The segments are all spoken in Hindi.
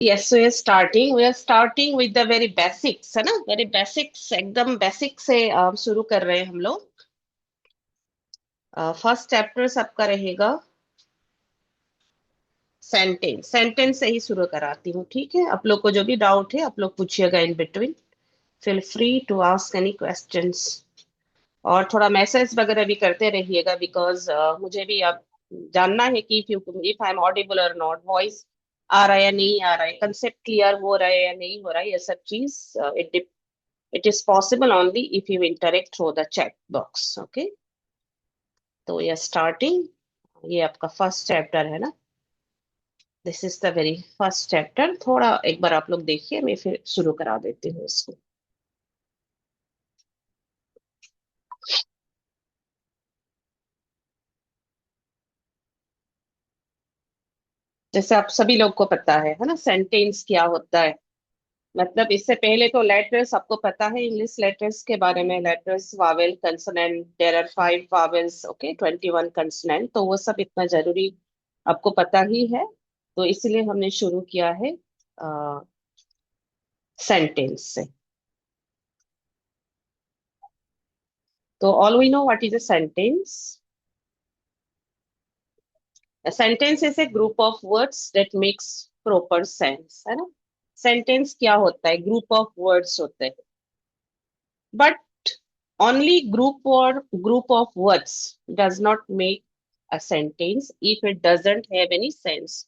Yes, so we are starting with the very basics, है ना? Very basics, एकदम basic से शुरू कर रहे हैं हम लोग। फर्स्ट चैप्टर सबका रहेगा सेंटेंस से ही शुरू कराती हूँ, ठीक है? आप लोग को जो भी डाउट है आप लोग पूछिएगा in between. Feel free to ask any questions. और थोड़ा मैसेज वगैरह भी करते रहिएगा, बिकॉज मुझे भी अब जानना है कि इफ आई एम ऑडिबल और नॉट, वॉइस आ रहा है या नहीं आ रहा है, कंसेप्ट क्लियर हो रहा है या नहीं हो रहा है, ये सब चीज it is possible only if you interact through the chat box. Okay, तो ये स्टार्टिंग, ये आपका फर्स्ट चैप्टर है ना? This is the very first chapter. थोड़ा एक बार आप लोग देखिए, मैं फिर शुरू करा देती हूँ इसको। जैसे आप सभी लोग को पता है ना, सेंटेंस क्या होता है? मतलब इससे पहले तो लेटर्स आपको पता है, इंग्लिश लेटर्स के बारे में, letters, vowel, consonant, there are 5 vowels, okay, 21 consonant, तो वो सब इतना जरूरी आपको पता ही है। तो इसलिए हमने शुरू किया है सेंटेंस से। तो all we know what is a sentence. A sentence is a group of words that makes proper sense, है ना? सेंटेंस क्या होता है? ग्रुप ऑफ वर्ड्स होते हैं, but only group of words does not make a sentence if it doesn't have any sense.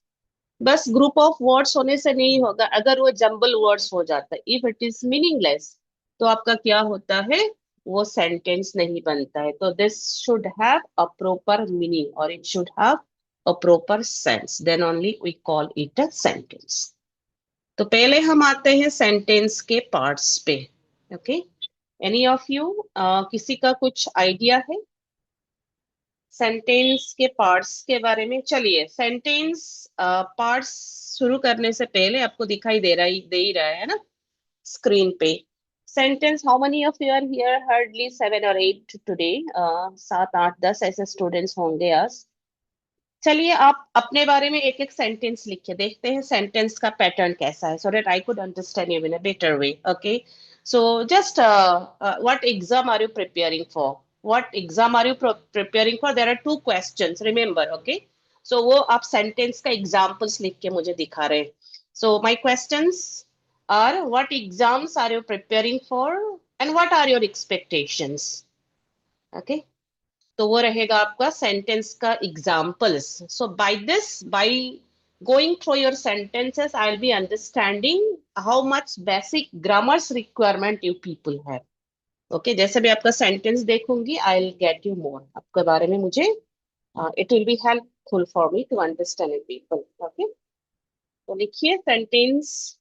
बस ग्रुप ऑफ वर्ड्स होने से नहीं होगा, अगर वो जंबल वर्ड्स हो जाता है, इफ इट इज मीनिंगलेस, तो आपका क्या होता है? वो सेंटेंस नहीं बनता है। तो this should have a proper meaning और it should have a proper sense, then only we call it a sentence. तो पहले हम आते हैं सेंटेंस के पार्ट्स पे। ओके, एनी ऑफ यू, किसी का कुछ आइडिया है सेंटेंस के पार्ट्स के बारे में? चलिए, सेंटेंस पार्ट्स शुरू करने से पहले आपको दिखाई दे ही रहा है ना स्क्रीन पे? Sentence, how many of you are here? Hardly 7 और 8 टुडे। 7 8 10 ऐसे स्टूडेंट्स होंगे आज। चलिए, आप अपने बारे में एक एक सेंटेंस लिखिए, देखते हैं सेंटेंस का पैटर्न कैसा है, so that I could understand you in a better way. Okay, so just what exam are you preparing for? What exam are you preparing for? There are 2 questions, remember? Okay, so वो आप सेंटेंस का एग्जांपल्स लिख के मुझे दिखा रहे हैं। So my questions are, what exams are you preparing for and what are your expectations? Okay, तो वो रहेगा आपका सेंटेंस का examples. So by going through your sentences, I will be understanding how much basic grammars requirement you people have. Okay, जैसे भी आपका सेंटेंस देखूंगी, I will get you more आपके बारे में, मुझे it will be helpful for me to understand people. Okay, तो लिखिए sentence,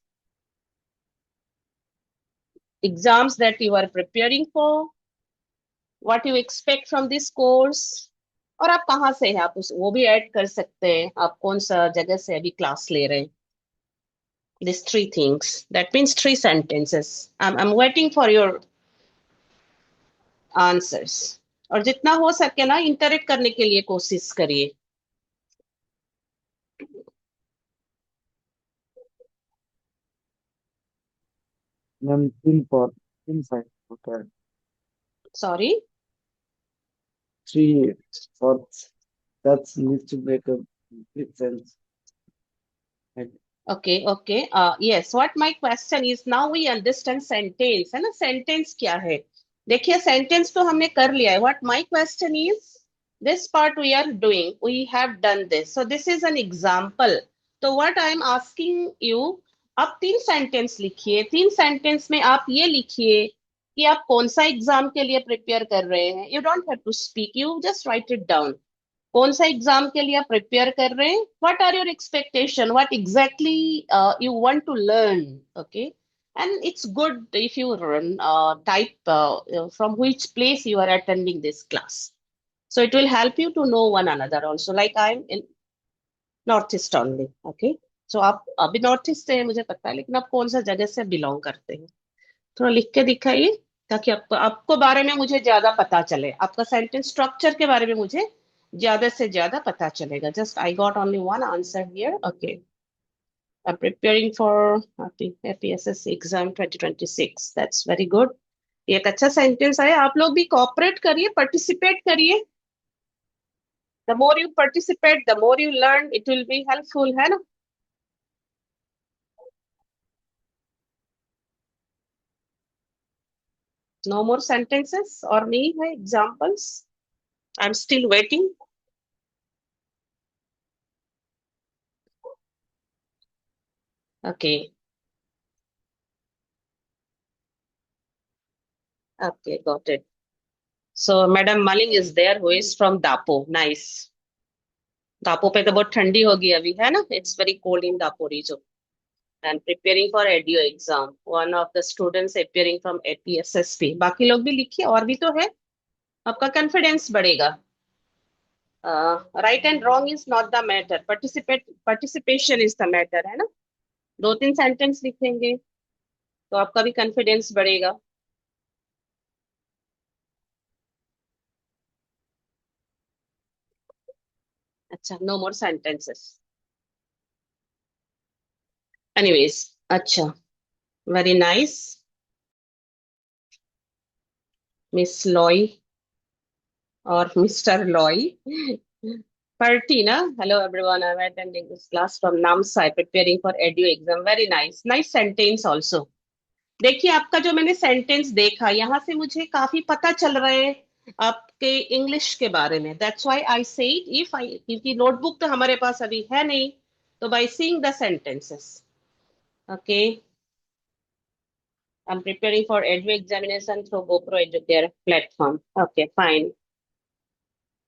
exams that you are preparing for, what you expect from this course, और आप कहाँ से हैं, आप उस वो भी ऐड कर सकते हैं, आप कौन सा जगह से अभी क्लास ले रहे हैं। This 3 things, that means 3 sentences. I'm waiting for your answers. और जितना हो सके ना, इंटरेक्ट करने के लिए कोशिश करिए। मैम तीन साइड होता है। Sorry. Three thoughts that needs to make a big sense. Right? Okay okay, yes, what my question is, now we understand sentence, है ना? सेंटेंस क्या है? देखिए, सेंटेंस तो हमने कर लिया है। What my question is, this part we are doing, we have done this, so this is an example. तो what I am asking you, आप 3 सेंटेंस लिखिए। 3 सेंटेंस में आप ये लिखिए कि आप कौन सा एग्जाम के लिए प्रिपेयर कर रहे हैं। You don't have to speak, you just write it down. कौन सा एग्जाम के लिए आप प्रिपेयर कर रहे हैं? What are your expectation, what exactly you want to learn? Okay, and it's good if you type from which place you are attending this class, so it will help you to know one another also, like I'm in north east only. Okay, so आप अभी नॉर्थ ईस्ट से हैं मुझे पता है, लेकिन आप कौन सा जगह से बिलोंग करते हैं? थोड़ा लिख के दिखाइए, ताकि आपको आपको बारे में मुझे ज्यादा पता चले, आपका सेंटेंस स्ट्रक्चर के बारे में मुझे ज्यादा से ज्यादा पता चलेगा। Just I got only one answer here. Okay, I'm preparing for APSS exam 2026. That's very good. ये एक अच्छा सेंटेंस है. आप लोग भी कॉपरेट करिए, पार्टिसिपेट करिए. The more you participate, the more you learn. It will be helpful, है ना? No more sentences or नहीं है examples. I'm still waiting. Okay. Okay, got it. So Madam Maling is there, who is from Dapo. Nice. Dapo पे तो बहुत ठंडी होगी अभी, है ना? It's very cold in Dapo region. And preparing for ADO exam. One of the students appearing from APSSP. बाकी लोग भी लिखिए, और भी तो है. आपका कॉन्फिडेंस बढ़ेगा. Right and wrong is not the matter, participation is the matter, है ना? दो तीन सेंटेंस लिखेंगे तो आपका भी कॉन्फिडेंस बढ़ेगा. अच्छा, नो मोर सेंटेंसेस. एनीवेज, अच्छा, very nice. Miss Loy or Mr. Loy. Partina, hello everyone. I'm attending this class from NAMSAI, preparing for EDU exam. Very nice. Nice sentence also. देखिए, आपका जो मैंने सेंटेंस देखा, यहाँ से मुझे काफी पता चल रहा है आपके इंग्लिश के बारे में. That's why I said if I, क्योंकि नोटबुक तो हमारे पास अभी है नहीं, तो by seeing the sentences. Okay. I am preparing for एडु examination through GoPro Educare platform. Okay, fine.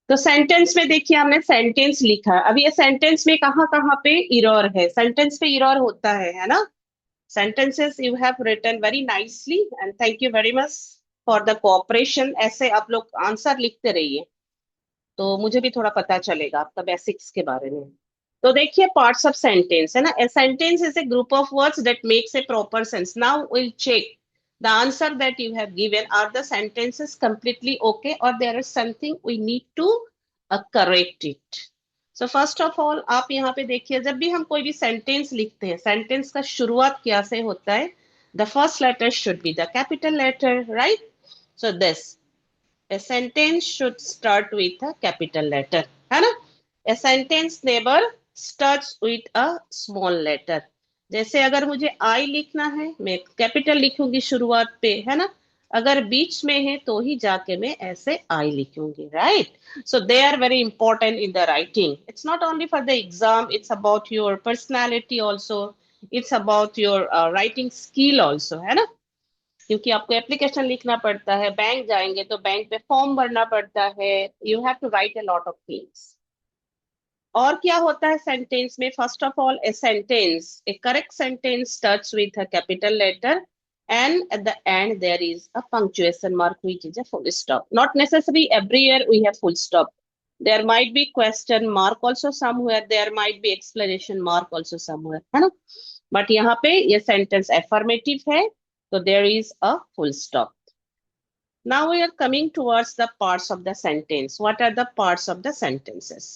तो सेंटेंस में देखिए, हमने सेंटेंस लिखा. अब ये सेंटेंस में कहाँ कहाँ पे इरर है? सेंटेंस पे इरर होता है ना? Sentences you have written very nicely and thank you very much for the cooperation. ऐसे आप लोग आंसर लिखते रहिए, तो मुझे भी थोड़ा पता चलेगा आपका बेसिक्स के बारे में. तो देखिए, पार्ट्स ऑफ सेंटेंस है ना. A sentence is a group of words that makes a proper sense. Now will check the answer that you have given. Are the sentences completely okay, or there is something we need to correct it? So first of all, आप यहाँ पे देखिए, जब भी हम कोई भी सेंटेंस लिखते हैं, सेंटेंस का शुरुआत क्या से होता है? The first letter should be the capital letter, right? So this, a sentence should start with a capital letter, है ना? A sentence never starts with a small letter. जैसे अगर मुझे आई लिखना है, मैं कैपिटल लिखूंगी शुरुआत पे, है ना? अगर बीच में है तो ही जाके मैं ऐसे आई लिखूंगी, right? So they are very important in the writing. It's not only for the exam, it's about your personality also. It's about your writing skill also, है ना? क्योंकि आपको एप्लीकेशन लिखना पड़ता है, बैंक जाएंगे तो बैंक पे फॉर्म भरना पड़ता है. You have to write a lot of things. और क्या होता है सेंटेंस में? First of all, a sentence, a correct sentence starts with a capital letter and at the end there is a punctuation mark which is a full stop. Not necessary everywhere we have full stop. There might be question mark also somewhere, there might be explanation mark also somewhere, है ना? बट यहाँ पे ये सेंटेंस affirmative है, so there is a full stop. Now we are coming towards the parts of the sentence. What are the parts of the sentences?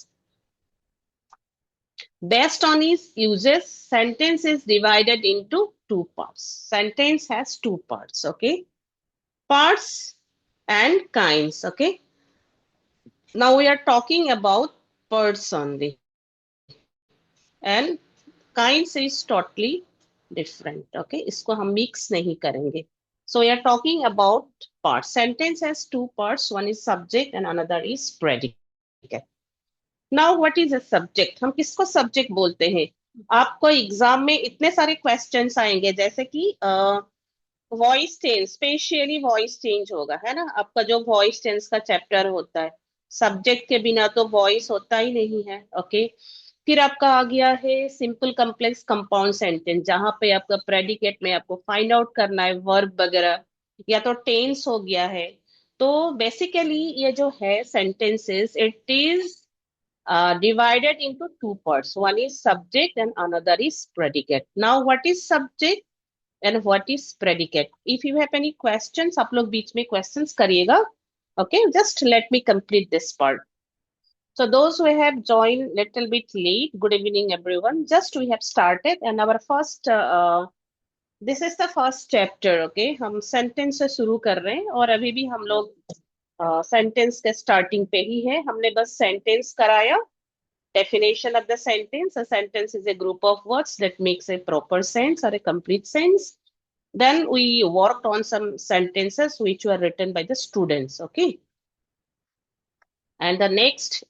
Based on its uses, sentence is divided into two parts. Sentence has two parts, okay? Parts and kinds, okay? Now we are talking about parts only. And kinds is totally different, okay? इसको हम mix नहीं करेंगे. So we are talking about parts. Sentence has two parts. One is subject and another is predicate. Now what is a subject? हम किसको सब्जेक्ट बोलते हैं? आपको एग्जाम में इतने सारे क्वेश्चंस आएंगे, जैसे कि voice change, specially voice change होगा, है ना? आपका जो वॉइस चेंज का चैप्टर होता है, सब्जेक्ट के बिना तो वॉइस होता ही नहीं है, ओके? फिर आपका आ गया है सिंपल कॉम्प्लेक्स कंपाउंड सेंटेंस, जहां पे आपका प्रेडिकेट में आपको फाइंड आउट करना है वर्ब वगैरह, या तो टेंस हो गया है. तो बेसिकली ये जो है sentences, it is divided into two parts. One is subject and another is predicate. Now, what is subject and what is predicate? If you have any questions, आप लोग बीच में questions करिएगा. Okay, just let me complete this part. So those who have joined little bit late, good evening everyone. Just we have started and our first this is the first chapter. Okay, हम sentence से शुरू कर रहे हैं और अभी भी हम लोग सेंटेंस के स्टार्टिंग पे ही है. हमने बस सेंटेंस कराया. Definition of the sentence: a sentence is a group of words that makes a proper sense or a complete sense. Then we worked on some sentences which were written by the students. Okay. And the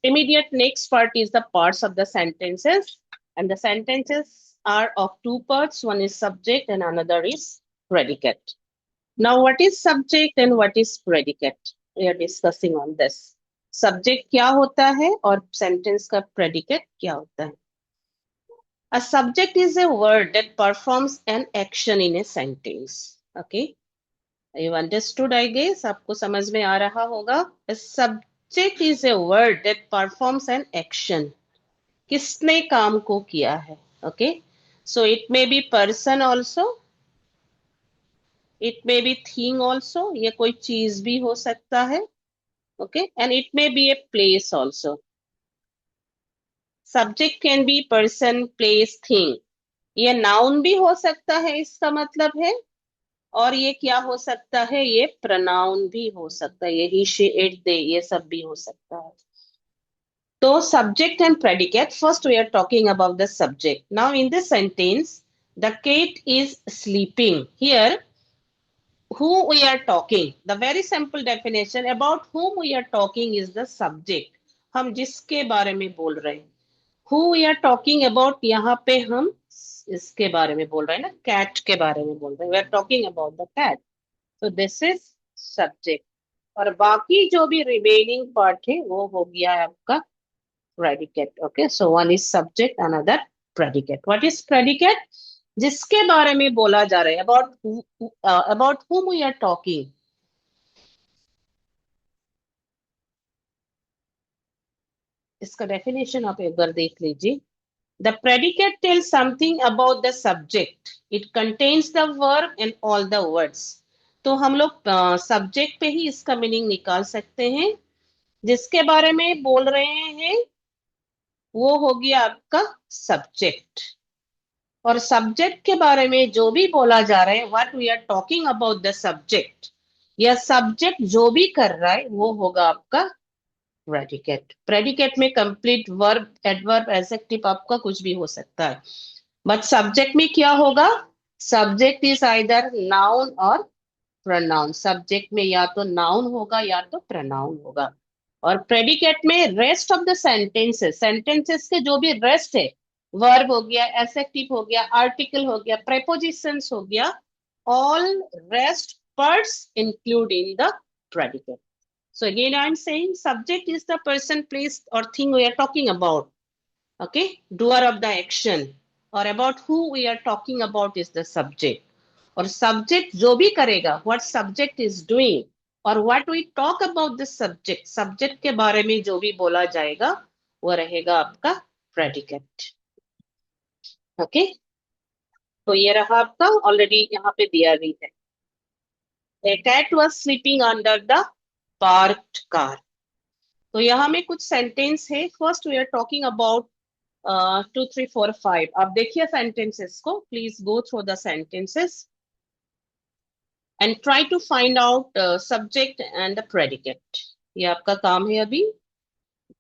immediate next part is the parts of the sentences. And the sentences are of two parts. One is subject and another is predicate. Now, what is subject and what is predicate? We are discussing on this. Subject क्या होता है और sentence का predicate क्या होता है? A subject is a word that performs an action in a sentence. Okay. You understood, I guess? आपको समझ में आ रहा होगा. A subject is a word that performs an action. किसने काम को किया है? Okay. So it may be person also. It may be thing also. ये कोई चीज भी हो सकता है. Okay. And it may be a place also. Subject can be person, place, thing. ये noun भी हो सकता है, इसका मतलब है. और ये क्या हो सकता है? ये प्रनाउन भी हो सकता है. ये ही, शी, इट, दे, ये सब भी हो सकता है. तो subject and predicate. First we are talking about the subject. Now in this sentence the cat is sleeping. Here who we are talking, the very simple definition about whom we are talking is the subject. हम जिसके बारे में बोल रहे हैं. who we are talking about, यहाँ पे हम इसके बारे में बोल रहे हैं ना, कैट के बारे में बोल रहे हैं. we are talking about the cat. So this is subject. और बाकी जो भी रिमेनिंग पार्ट है वो हो गया है आपका predicate. Okay, so one is subject, another predicate. What is predicate? जिसके बारे में बोला जा रहा है, about whom we are talking. इसका डेफिनेशन आप एक बार देख लीजिए. The predicate tells something about the subject. It contains the verb and all the words. तो हम लोग सब्जेक्ट पे ही इसका मीनिंग निकाल सकते हैं. जिसके बारे में बोल रहे हैं वो हो गया आपका सब्जेक्ट. और सब्जेक्ट के बारे में जो भी बोला जा रहा है, what we are talking about the subject, या सब्जेक्ट जो भी कर रहा है वो होगा आपका प्रेडिकेट. प्रेडिकेट में कंप्लीट वर्ब, एडवर्ब, एडजेक्टिव आपका कुछ भी हो सकता है. बट सब्जेक्ट में क्या होगा? सब्जेक्ट इज आइदर नाउन और प्रोनाउन. सब्जेक्ट में या तो नाउन होगा या तो प्रोनाउन होगा. और प्रेडिकेट में rest of the sentences, sentences के जो भी रेस्ट है, वर्ब हो गया, एडजेक्टिव हो गया, आर्टिकल हो गया, प्रेपोजिशंस हो गया, all rest parts include in the predicate. So again I'm saying subject is the person, place or thing we are talking about. Okay, doer of the action, or about who we are talking about is the subject. और सब्जेक्ट जो भी करेगा, व्हाट सब्जेक्ट इज डूइंग, और what we talk about this subject, subject के बारे में जो भी बोला जाएगा वो रहेगा आपका प्रेडिकेट. ओके. तो ये रहा आपका, ऑलरेडी यहाँ पे दिया भी है. A cat was sleeping under the parked car. तो यहाँ में कुछ सेंटेंस है. First we are talking about 2 3 4 5. आप देखिए सेंटेंसेस को. Please go through the sentences and try to find out subject and the predicate. ये आपका काम है अभी.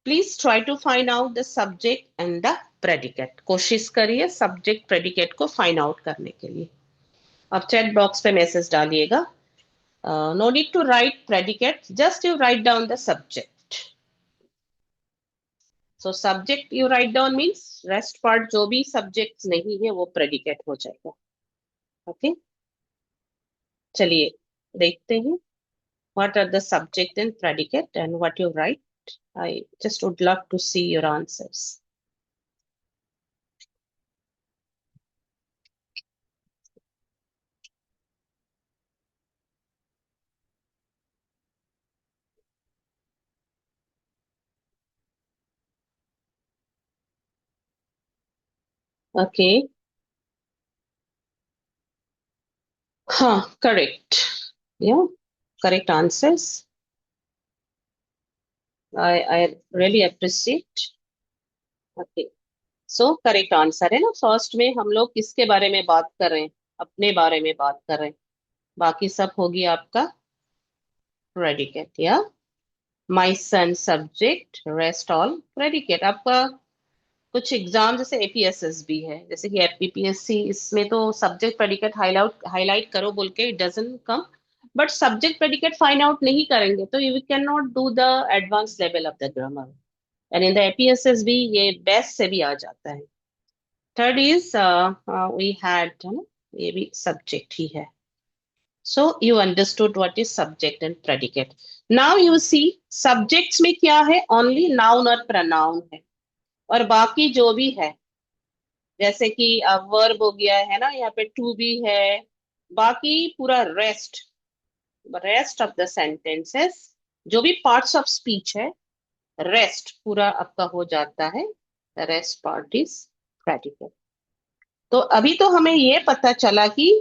Please try to find out the subject and the predicate. कोशिश करिए subject predicate को find out करने के लिए. आप chat box पे मैसेज डालिएगा. No need to write predicate, just you write down the subject. So subject you write down means rest part जो भी subjects नहीं है वो predicate हो जाएगा. Okay? चलिए देखते हैं. What are the subject and predicate and what you write? I just would love to see your answers. Okay. Huh, correct. Yeah, correct answers. I really appreciate. Okay, so correct answer है ना। फर्स्ट में हम लोग किसके बारे में बात कर रहे हैं? अपने बारे में बात कर रहे हैं। बाकी सब होगी आपका प्रेडिकेट या माई सन सब्जेक्ट, रेस्ट ऑल प्रेडिकेट। आपका कुछ एग्जाम जैसे एपीएसएस भी है, जैसे कि एपीपीएससी, इसमें तो सब्जेक्ट प्रेडिकेट हाईलाइट हाईलाइट करो बोल के it doesn't come, but subject predicate find out नहीं करेंगे तो you can not do the advance level of the grammar. And in the APSS भी ये बेस्ट से भी आ जाता है। थर्ड इज वी हैड, है ना, ये भी सब्जेक्ट ही है। So you understood what is subject and predicate. Now you see subjects में क्या है, ओनली नाउन और प्रनाउन है, और बाकी जो भी है जैसे कि वर्ब हो गया है ना, यहाँ पे टू भी है, बाकी पूरा rest, rest of the sentences, जो भी पार्ट्स ऑफ स्पीच है, रेस्ट पूरा आपका हो जाता है, रेस्ट पार्ट इज प्रेडिकेट। तो अभी तो हमें ये पता चला कि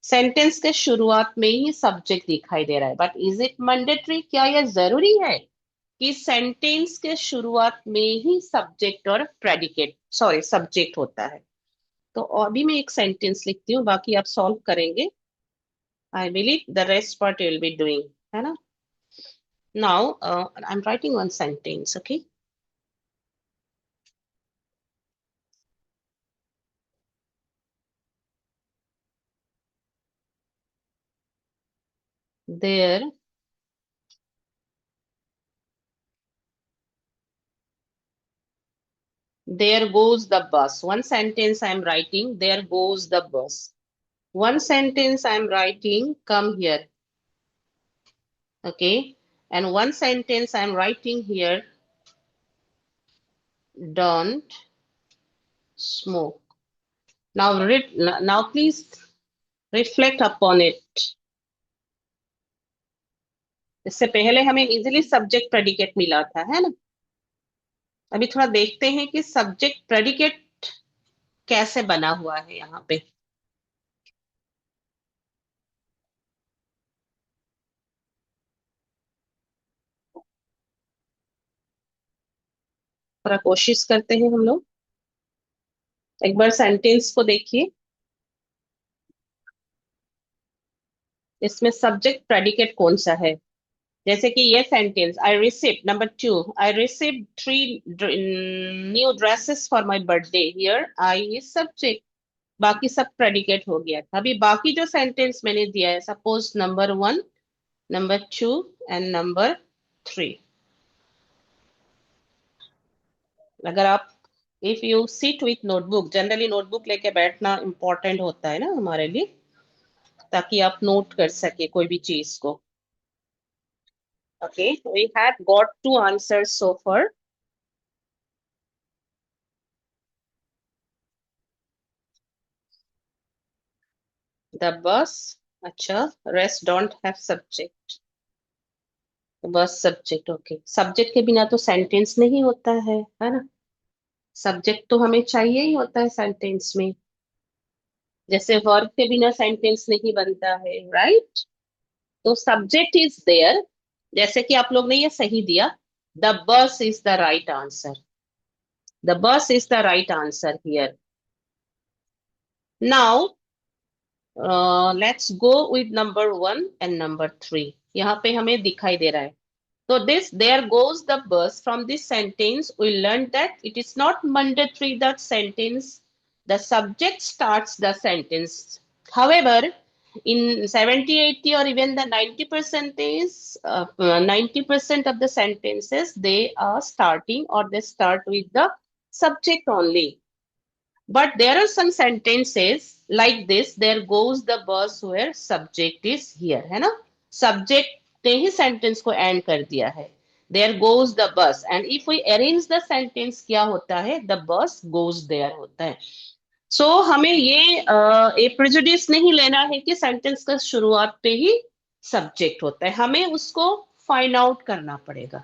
सेंटेंस के शुरुआत में ही सब्जेक्ट दिखाई दे रहा है, बट इज इट मैंडेटरी? क्या यह जरूरी है कि सेंटेंस के शुरुआत में ही सब्जेक्ट और प्रेडिकेट, सॉरी, सब्जेक्ट होता है? तो अभी मैं एक सेंटेंस लिखती हूँ, बाकी आप सॉल्व करेंगे। I believe the rest part will be doing, है ना। Now I am writing one sentence, okay. There there goes the bus. One sentence I am writing, there goes the bus. One sentence I am writing, come here. Okay. And one sentence I am writing here, don't smoke. Now please reflect upon it. इससे पहले हमें इजीली सब्जेक्ट प्रेडिकेट मिला था, है ना। अभी थोड़ा देखते हैं कि सब्जेक्ट प्रेडिकेट कैसे बना हुआ है यहाँ पे। थोड़ा कोशिश करते हैं हम लोग। एक बार सेंटेंस को देखिए, इसमें सब्जेक्ट प्रेडिकेट कौन सा है। जैसे कि ये sentence, I receive, number two, I receive 3 new dresses for my birthday, here I is subject. बाकी सब प्रेडिकेट हो गया था। अभी बाकी जो सेंटेंस मैंने दिया है, suppose number 1, number 2 and number 3, अगर आप, if you sit with notebook, generally notebook लेके बैठना इंपॉर्टेंट होता है ना हमारे लिए, ताकि आप नोट कर सके कोई भी चीज को। Okay, we had got 2 answers so far. The bus, अच्छा, rest don't have subject. बस सब्जेक्ट, ओके। सब्जेक्ट के बिना तो सेंटेंस नहीं होता है ना। सब्जेक्ट तो हमें चाहिए ही होता है सेंटेंस में, जैसे वर्ब के बिना सेंटेंस नहीं बनता है, राइट। तो सब्जेक्ट इज देयर, जैसे कि आप लोग ने ये सही दिया, the bus is the right answer. The bus is the right answer here. Now let's go with number 1 and number 3। यहाँ पे हमें दिखाई दे रहा है, so this there goes the bus. From this sentence, we learned that it is not mandatory that sentence the subject starts the sentence. However, in 70, 80, or even the 90% is 90% of the sentences they are starting or they start with the subject only. But there are some sentences like this, there goes the bus, where subject is here, है ना। Subject ने ही sentence को end कर दिया है, there goes the bus, and if we arrange the sentence क्या होता है, the bus goes there होता है। So हमें ये प्रेजुडिस नहीं लेना है कि सेंटेंस का शुरुआत पे ही सब्जेक्ट होता है, हमें उसको फाइंड आउट करना पड़ेगा,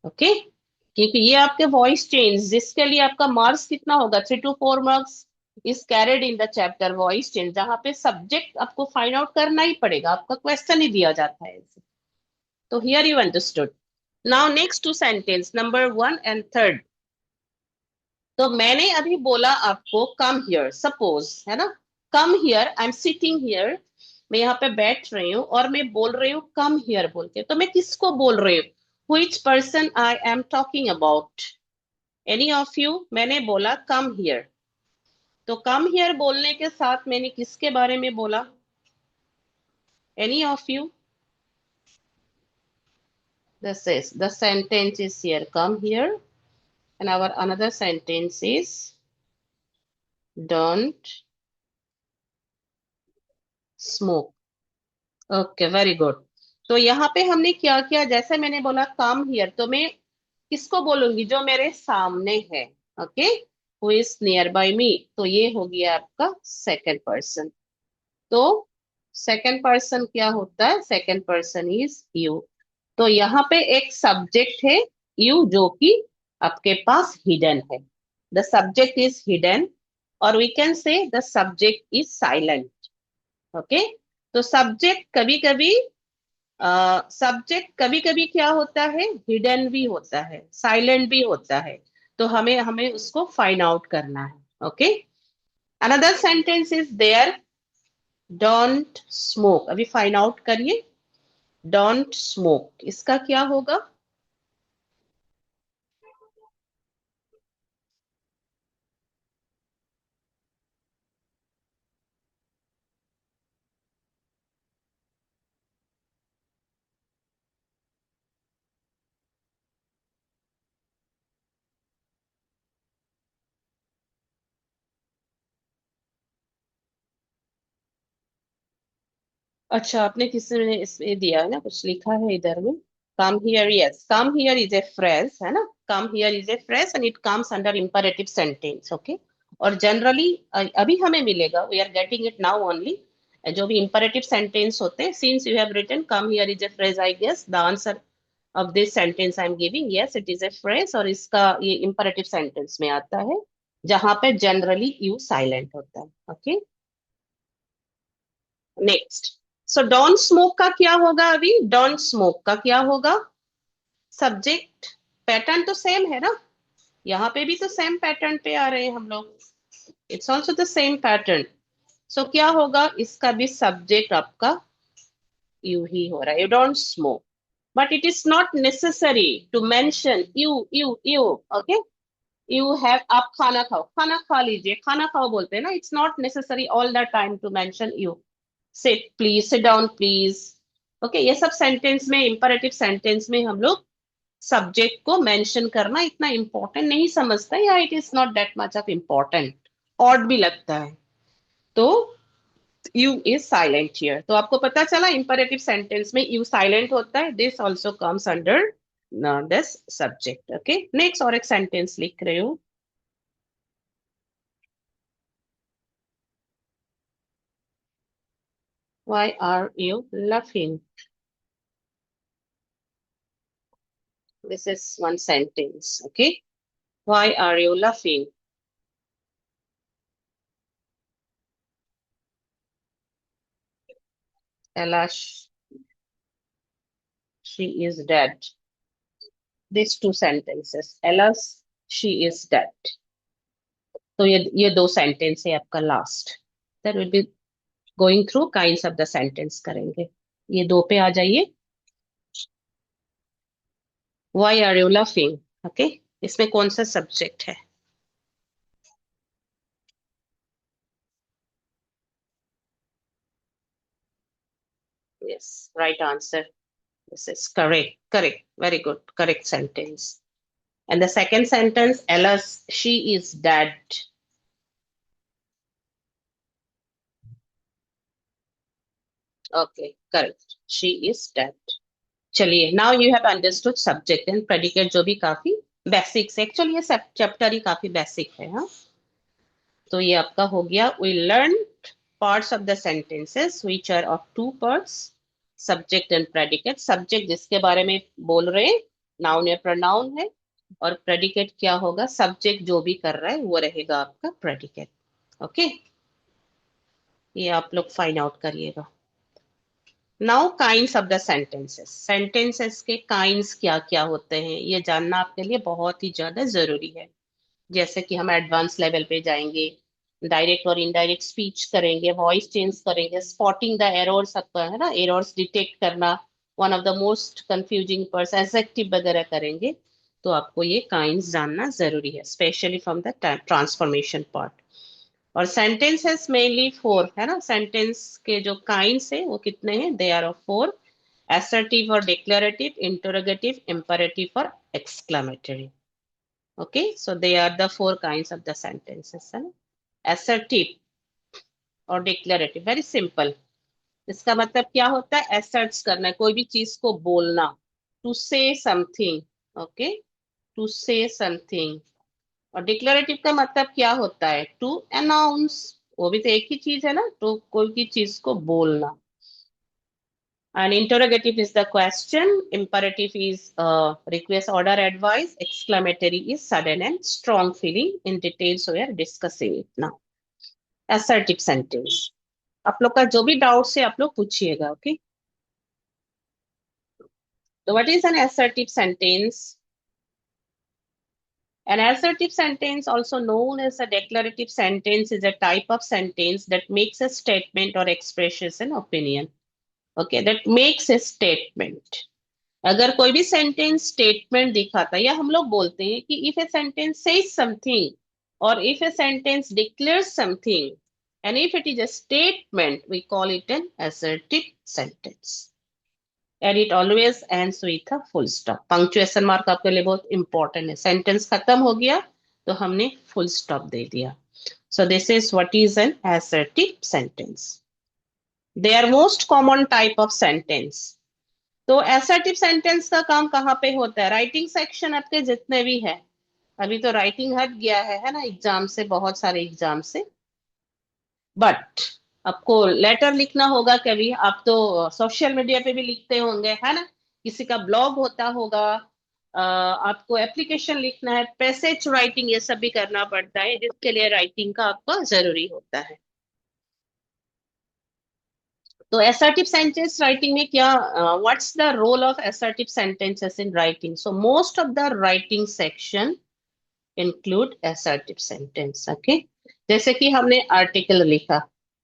ओके। क्योंकि ये आपके वॉइस चेंज, जिसके लिए आपका मार्क्स कितना होगा, 3 to 4 marks is carried in the chapter voice change, जहां पे सब्जेक्ट आपको फाइंड आउट करना ही पड़ेगा, आपका क्वेश्चन ही दिया जाता है ऐसे। तो here you understood. Now next two sentence number 1 and 3। तो मैंने अभी बोला आपको कम हियर, सपोज है ना, come here, I am sitting here, मैं यहाँ पे बैठ रही हूँ और मैं बोल रही हूँ कम हियर बोल के, तो मैं किसको बोल रही हूँ? Which person I am talking about? Any of you? मैंने बोला कम हियर, तो कम हियर बोलने के साथ मैंने किसके बारे में बोला? Any of you? This is the sentence is here, come here, and our another sentence is don't smoke. Okay, very good. तो यहाँ पे हमने क्या किया, जैसे मैंने बोला कम हियर, तो मैं किसको बोलूंगी? जो मेरे सामने है। Okay, who is near by me, तो ये हो गया आपका सेकंड पर्सन। तो सेकंड पर्सन क्या होता है? Second person is you. तो यहाँ पे एक सब्जेक्ट है यू, जो कि आपके पास हिडन है। द सब्जेक्ट इज हिडन, और we can say the subject is silent. Okay, तो सब्जेक्ट कभी कभी क्या होता है? हिडन भी होता है, साइलेंट भी होता है। तो हमें हमें उसको फाइंड आउट करना है। Okay, another sentence is there, don't smoke. अभी फाइंड आउट करिए, डोंट स्मोक इसका क्या होगा? अच्छा, आपने किसी ने इसमें दिया है ना, कुछ लिखा है इधर में। Come here, yes, come here is a phrase है ना, come here is a phrase and it comes under imperative sentence. Okay, और जनरली अभी हमें मिलेगा, we are getting it now only, जो भी इंपरेटिव सेंटेंस होते हैं, since you have written come here is a phrase, I guess the answer of this sentence I am giving, yes it is a phrase, और इसका ये इंपरेटिव सेंटेंस में आता है, जहां पे जनरली यू साइलेंट होता है। Okay, next, so don't smoke का क्या होगा? अभी डोंट स्मोक का क्या होगा? सब्जेक्ट, पैटर्न तो सेम है ना, यहाँ पे भी तो सेम पैटर्न पे आ रहे हैं हम लोग, it's also the same pattern. So क्या होगा? इसका भी सब्जेक्ट आपका यू ही हो रहा है, you don't smoke, but it is not necessary to mention you. Okay, you have, आप खाना खाओ, खाना खा लीजिए, खाना खाओ बोलते हैं ना, it's not necessary all the time to mention you. Sit please, sit down please. Okay, ये सब सेंटेंस में, इंपरेटिव सेंटेंस में हम लोग सब्जेक्ट को मेंशन करना इतना इंपॉर्टेंट नहीं समझते, या it is not that much of important, odd भी लगता है। तो यू इज साइलेंट हियर, तो आपको पता चला इंपरेटिव सेंटेंस में यू साइलेंट होता है, this also comes under this subject. Okay, next और एक सेंटेंस लिख रहे हो। Why are you laughing? This is one sentence. Okay. Why are you laughing? Ella, she is dead. These two sentences. Ella's, she is dead. तो ये दो सेंटेंस है आपका last. That will be going through kinds of the sentence करेंगे। ये दो पे आ जाइए। Why are you laughing? Okay, इसमें कौन सा सब्जेक्ट है? Yes, right answer. This is correct, correct, very good, correct sentence. And the second sentence, Ella's, she is dead. Okay, correct. She is dead. चलिए, now you have understood subject and predicate, जो भी काफी बेसिक्स है, एक्चुअली ये सब चैप्टर ही काफी बेसिक है। हाँ, तो ये आपका हो गया, we learned parts of the sentences which are of two parts, subject and predicate। subject जिसके बारे में बोल रहे हैं, noun या pronoun है, और predicate क्या होगा? subject जो भी कर रहा है वो रहेगा आपका predicate। ओके, ये आप लोग फाइंड आउट करिएगा। Now kinds of the sentences, sentences के काइंड्स क्या क्या होते हैं ये जानना आपके लिए बहुत ही ज्यादा जरूरी है। जैसे कि हम एडवांस लेवल पे जाएंगे, डायरेक्ट और इनडायरेक्ट स्पीच करेंगे, वॉइस चेंज करेंगे, स्पॉटिंग द एरर्स, आपका है ना, एरर्स डिटेक्ट करना, one of the most confusing purse, adjective वगैरह करेंगे। तो आपको ये काइंड्स जानना जरूरी है, specially from the transformation part. और सेंटेंसेस मेनली फोर है ना, सेंटेंस के जो काइंड्स है वो कितने हैं, they are of four: assertive or declarative, interrogative, imperative or exclamatory. Okay, so they are the four kinds of the sentences, है ना? Assertive और declarative, very simple। इसका मतलब क्या होता है, asserts करना है, कोई भी चीज को बोलना, to say something। okay, to say something। और डिक्लेरेटिव का मतलब क्या होता है, टू अनाउंस। वो भी तो एक ही चीज है ना, तो कोई की चीज को बोलना। And interrogative is the question, imperative is request, order, advice, exclamatory is sudden and strong feeling, in details we are discussing it now. Assertive sentence, आप लोग का जो भी डाउट है आप लोग पूछिएगा, okay. So what is an assertive sentence? An assertive sentence, also known as a declarative sentence, is a type of sentence that makes a statement or expresses an opinion. Okay, that makes a statement. अगर कोई भी सेंटेंस स्टेटमेंट दिखाता है, या हम लोग बोलते हैं कि if a sentence says something और if a sentence declares something and if it is a statement we call it an assertive sentence. And it always ends with a full stop. Punctuation mark आपके लिए बहुत इंपॉर्टेंट है, सेंटेंस खत्म हो गया तो हमने फुल स्टॉप दे दिया। So this is what is an assertive sentence. They are most common type of sentence. तो एसर्टिव सेंटेंस का काम कहाँ पे होता है, राइटिंग सेक्शन आपके जितने भी है। अभी तो राइटिंग हट गया है ना, एग्जाम से, बहुत सारे एग्जाम से। बट आपको लेटर लिखना होगा कभी, आप तो सोशल मीडिया पे भी लिखते होंगे है ना, किसी का ब्लॉग होता होगा, आपको एप्लीकेशन लिखना है, पैसेज राइटिंग, ये सब भी करना पड़ता है, जिसके लिए राइटिंग का आपका जरूरी होता है। तो assertive sentence writing में क्या, what's the role of assertive sentences in writing? So most of the writing section include assertive sentence, okay? जैसे कि हमने आर्टिकल लिखा,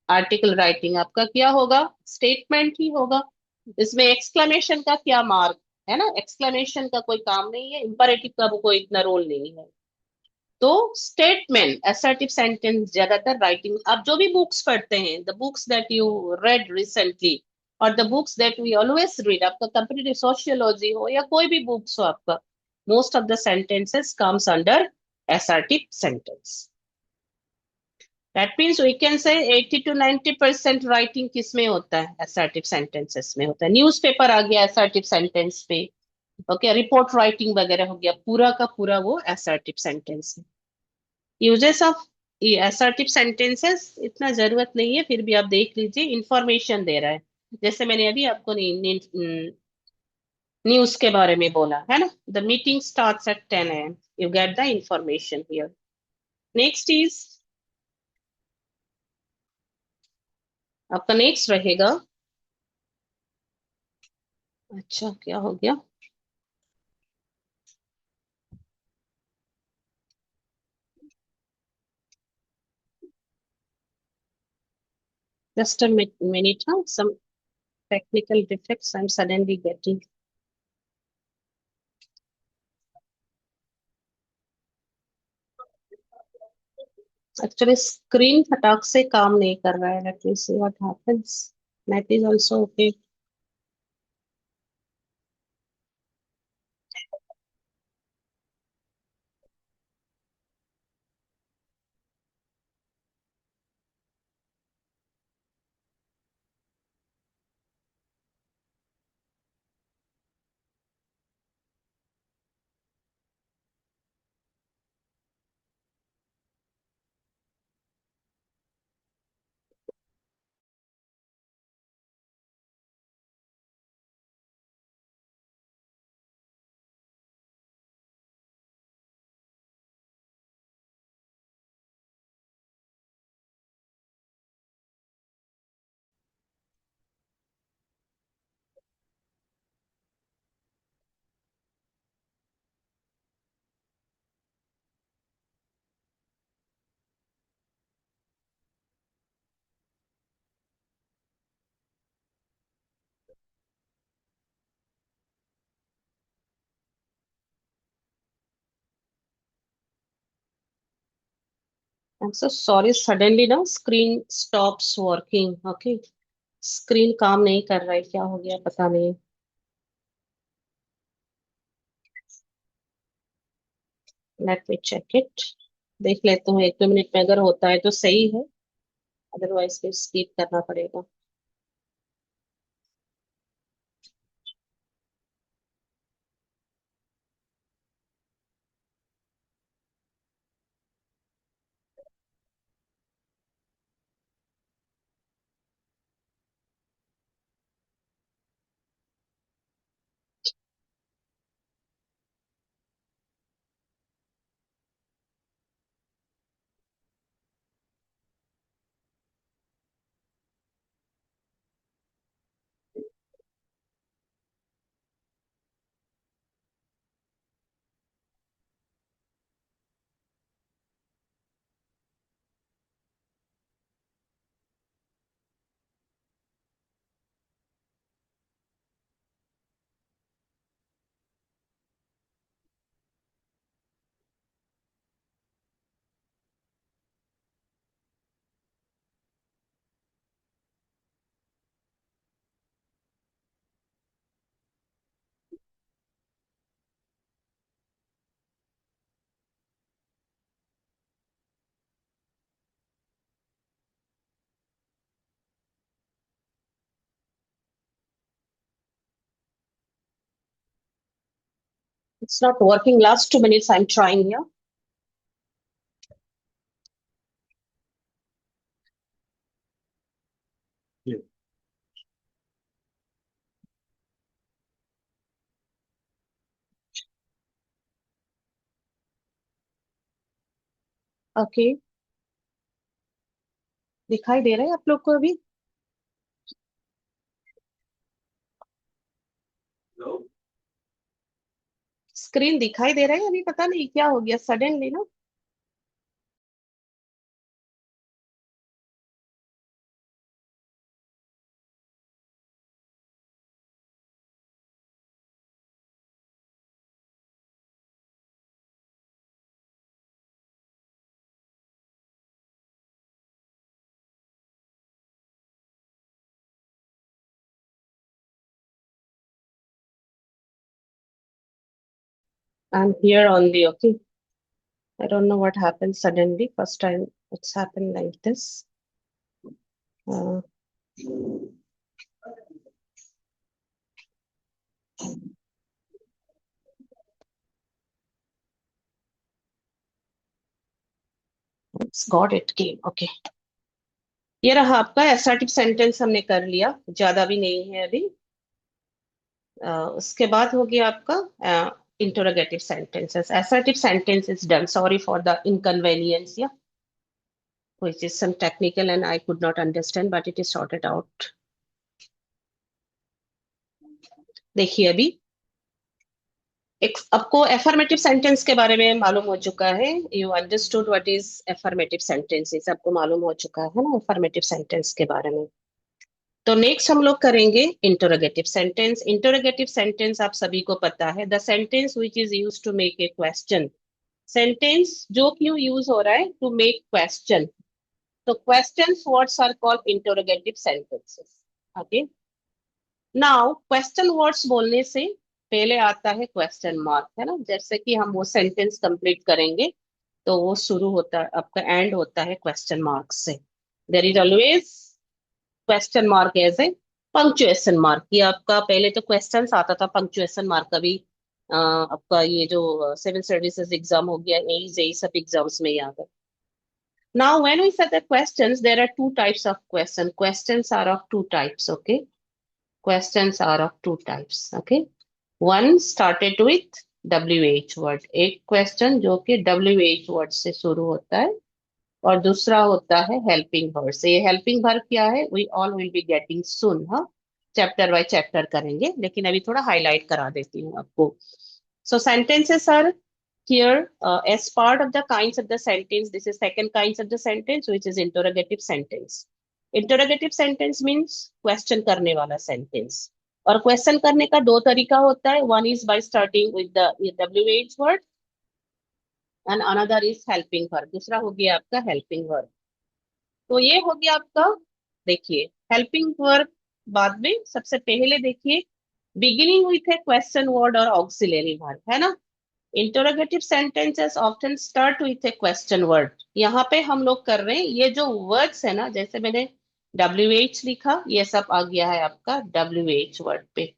आर्टिकल राइटिंग आपका क्या होगा, स्टेटमेंट ही होगा। इसमें एक्सक्लेमेशन का क्या मार्क है ना, एक्सक्लेमेशन का कोई काम नहीं है, इंपरेटिव का कोई इतना रोल नहीं है। तो स्टेटमेंट, असर्टिव सेंटेंस ज्यादातर राइटिंग, आप जो भी बुक्स पढ़ते हैं, the books that you read recently और the books that we always read, आपका कंपेरेटिव सोशियोलॉजी हो या कोई भी बुक्स हो आपका, most of the sentences comes under assertive sentence। That means we can say 80 to 90% writing किस में होता है, assertive sentences में होता है। न्यूज़पेपर आ गया assertive sentence पे, ओके, रिपोर्ट राइटिंग वगैरह हो गया, पूरा का पूरा वो assertive sentence है। यूजेस ऑफ असर्टिव सेंटेंसेस इतना जरूरत नहीं है, फिर भी आप देख लीजिए, इंफॉर्मेशन दे रहा है। जैसे मैंने अभी आपको न्यूज के बारे में बोला है ना, the meeting starts at 10 AM, you get the information here. Next is, आपका नेक्स्ट रहेगा, अच्छा क्या हो गया, जस्ट अ मिनट, हाँ, some technical defects I am suddenly getting. Actually screen फटाक से काम नहीं कर रहा है, let me see what happens. Net is also okay. I'm so sorry, suddenly ना screen stops working. Okay, screen काम नहीं कर रहा है, क्या हो गया पता नहीं. Let me check it. देख लेते हूँ, 1-2 मिनट में अगर होता है तो सही है, अदरवाइज फिर स्किप करना पड़ेगा. It's not working. Last 2 minutes I'm trying here. Yeah. Okay, दिखाई दे रहा है आप लोग को अभी? Hello? स्क्रीन दिखाई दे रहा है अभी? पता नहीं क्या हो गया सडनली ना. I'm here only. Okay, I don't know what happened suddenly. First time it's happened like this. uh, it's got it came. Okay, ये रहा आपका assertive सेंटेंस, हमने कर लिया, ज्यादा भी नहीं है अभी. उसके बाद हो गया आपका interrogative sentences. Assertive sentence is done. Sorry for the inconvenience, yeah, which is some technical and I could not understand, but it is sorted out. देखिए अभी एक आपको affirmative सेंटेंस के बारे में मालूम हो चुका है. You understood what is affirmative sentences, आपको मालूम हो चुका है ना affirmative सेंटेंस के बारे में. तो नेक्स्ट हम लोग करेंगे इंटरोगेटिव सेंटेंस. इंटरोगेटिव सेंटेंस आप सभी को पता है, the sentence which is use to make a question. Sentence जो क्यों यूज हो रहा है, टू मेक क्वेश्चन. तो questions words are called interrogative sentences. Okay, now question words बोलने से पहले आता है क्वेश्चन मार्क, है ना. जैसे कि हम वो सेंटेंस कंप्लीट करेंगे तो वो शुरू होता है, आपका एंड होता है क्वेश्चन मार्क से. There is always question mark as a punctuation mark. ये आपका पहले तो क्वेश्चन आता था, पंक्चुएशन मार्क कभी आपका ये जो सिविल सर्विसेज एग्जाम हो गया, यही सब एग्जाम्स में याद है. Now, when we set the questions, there are two types of question. Questions are of two types, okay? Questions are of two types, okay? One started with WH word. एक question जो कि WH word से शुरू होता है, और दूसरा होता है helping verb से. ये helping verb क्या है, we all will be getting soon, हाँ. चैप्टर बाय चैप्टर करेंगे, लेकिन अभी थोड़ा हाईलाइट करा देती हूँ आपको. So sentences are here as part of the kinds of the sentence. This is second kinds of the sentence, which is interrogative sentence. Interrogative sentence means question करने वाला sentence. और question करने का दो तरीका होता है. One is by starting with the WH word, and another is helping verb, दूसरा हो गया आपका हेल्पिंग वर्ब। तो ये हो गया आपका, देखिए हेल्पिंग वर्ब बाद में, सबसे पहले देखिए beginning with A question word और ऑक्सिलरी वर्ब, है ना। Interrogative sentences often start with A question word. यहाँ पे हम लोग कर रहे हैं ये जो वर्ड्स है ना, जैसे मैंने WH लिखा, ये सब आ गया है आपका WH वर्ड पे।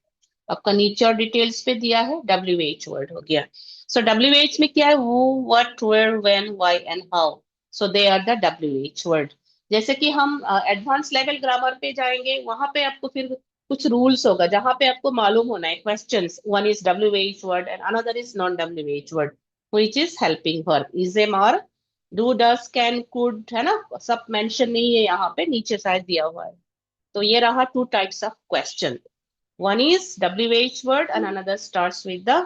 आपका नीचे और डिटेल्स पे दिया है, WH वर्ड हो गया। सो WH में क्या है, वो, what, where, when, why and how. So they are the WH word. जैसे कि हम एडवांस लेवल ग्रामर पे जाएंगे, वहां पे आपको फिर कुछ रूल्स होगा जहां पे आपको मालूम होना है questions, one is WH word and another is non WH word, which is helping verb, is, am, are, do, does, can, could, है ना। सब मेंशन नहीं है यहाँ पे, नीचे शायद दिया हुआ है। तो ये रहा two types of question, one is WH word and another starts with the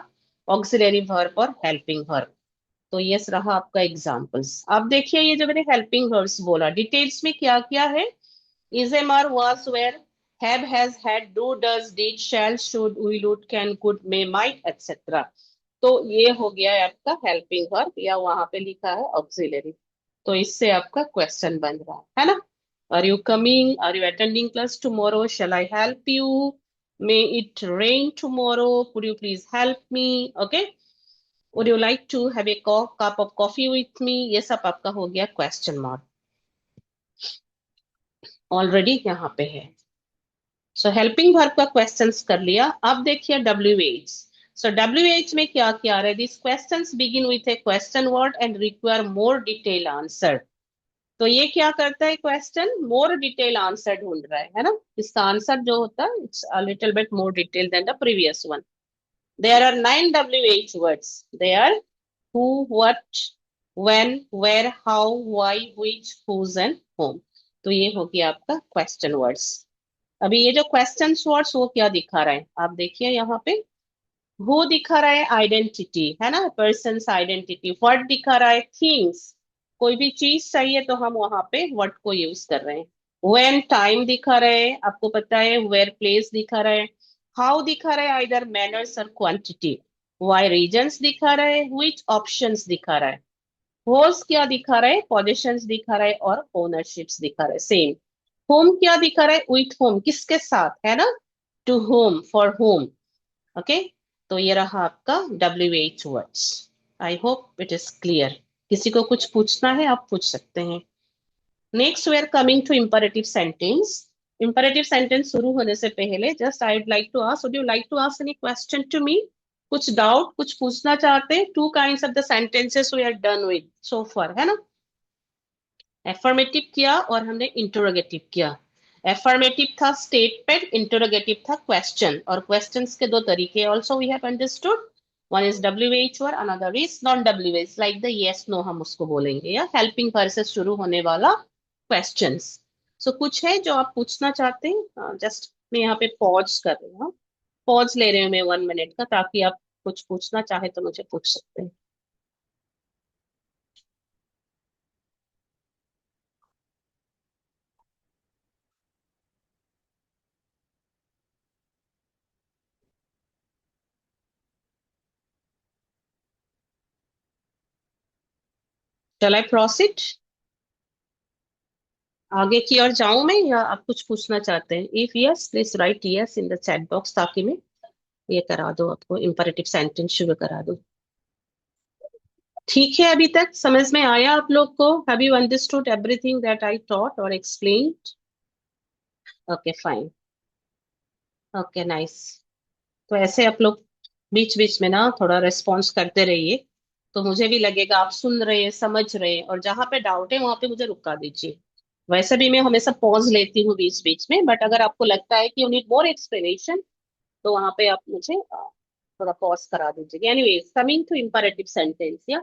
auxiliary verb or helping verb। तो ये रहा आपका एग्जांपल्स। अब देखिए ये जो मैंने हेल्पिंग वर्ब्स बोला, डिटेल्स में क्या क्या है, is, am, are, was, were, have, has, had, do, does, did, shall, should, will, would, can, could, may, might, etc। तो ये हो गया है आपका हेल्पिंग वर्ब, या वहां पे लिखा है ऑक्सिलरी। तो इससे आपका क्वेश्चन बन रहा है ना। Are you coming, are you attending class tomorrow, shall I help you, may it rain tomorrow, could you please help me, okay, would you like to have a cup of coffee with me, ये सब आपका हो गया क्वेश्चन मार्क, ऑलरेडी यहाँ पे है। सो हेल्पिंग वर्ब का क्वेश्चंस कर लिया। अब देखिए WH। सो WH में क्या क्या आ रहा है, this questions begin with A question word and require more detail answer. तो ये क्या करता है, क्वेश्चन मोर डिटेल आंसर ढूंढ रहा है ना। इसका आंसर जो होता है it's a little bit more detail than the previous one. There are 9 WH words, they are who, what, when, where, how, why, which, whose and whom। तो ये हो गया आपका क्वेश्चन वर्ड्स। अभी ये जो क्वेश्चन वर्ड्स वो क्या दिखा रहा है, आप देखिए यहाँ पे, वो दिखा रहा है आइडेंटिटी, है ना, पर्सन आइडेंटिटी। व्हाट दिखा रहा है थिंग्स, कोई भी चीज चाहिए तो हम वहां पे व्हाट को यूज कर रहे हैं। व्हेन टाइम दिखा रहे हैं, आपको पता है, वेयर प्लेस दिखा रहा है, हाउ दिखा रहा है आइदर मैनर्स और क्वांटिटी, वाई रीजन्स दिखा रहा है, विच ऑप्शंस दिखा रहा है, होस क्या दिखा रहा है, पोजिशंस दिखा रहा है और ओनरशिप्स दिखा रहा है सेम। होम क्या दिखा रहा है, विथ होम, किसके साथ, है ना, to home, for home, okay. तो ये रहा आपका WH words. I hope it is clear. किसी को कुछ पूछना है आप पूछ सकते हैं। Next we are coming to imperative sentence. Imperative sentence शुरू होने से पहले just I would like to ask, would you like to ask any question to me, कुछ डाउट, कुछ पूछना चाहते हैं। Two kinds of the sentences we are done with so फार, है ना। एफर्मेटिव किया और हमने इंटरोगेटिव किया। एफर्मेटिव था स्टेटमेंट, इंटरोगेटिव था क्वेश्चन, और क्वेश्चंस के दो तरीके also we have understood, one is WH और another is non WH, like the yes no हम उसको बोलेंगे, या हेल्पिंग वर्ब से शुरू होने वाला क्वेश्चंस। सो कुछ है जो आप पूछना चाहते हैं, जस्ट मैं यहाँ पे पॉज कर रही हूँ, पॉज ले रही हूँ मैं 1 मिनट का, ताकि आप कुछ पूछना चाहे तो मुझे पूछ सकते हैं। Shall I proceed? आगे की ओर जाऊं मैं, या आप कुछ पूछना चाहते हैं? If yes please right yes in the chat box, ताकि मैं ये करा दूं, आपको इंपरेटिव सेंटेंस शुरू करा दूं। ठीक है, अभी तक समझ में आया आप लोग को? Have you understood everything that I taught और explained? Okay fine, okay nice. तो ऐसे आप लोग बीच बीच में ना थोड़ा रिस्पॉन्स करते रहिए, तो मुझे भी लगेगा आप सुन रहे हैं, समझ रहे हैं, और जहां पे डाउट है वहां पे मुझे रुका दीजिए। वैसे भी मैं हमेशा पॉज लेती हूँ बीच बीच में, बट अगर आपको लगता है कि यू नीड मोर एक्सप्लेनेशन, तो वहां पे आप मुझे थोड़ा पॉज करा दीजिए। Anyways, coming to imperative sentence, या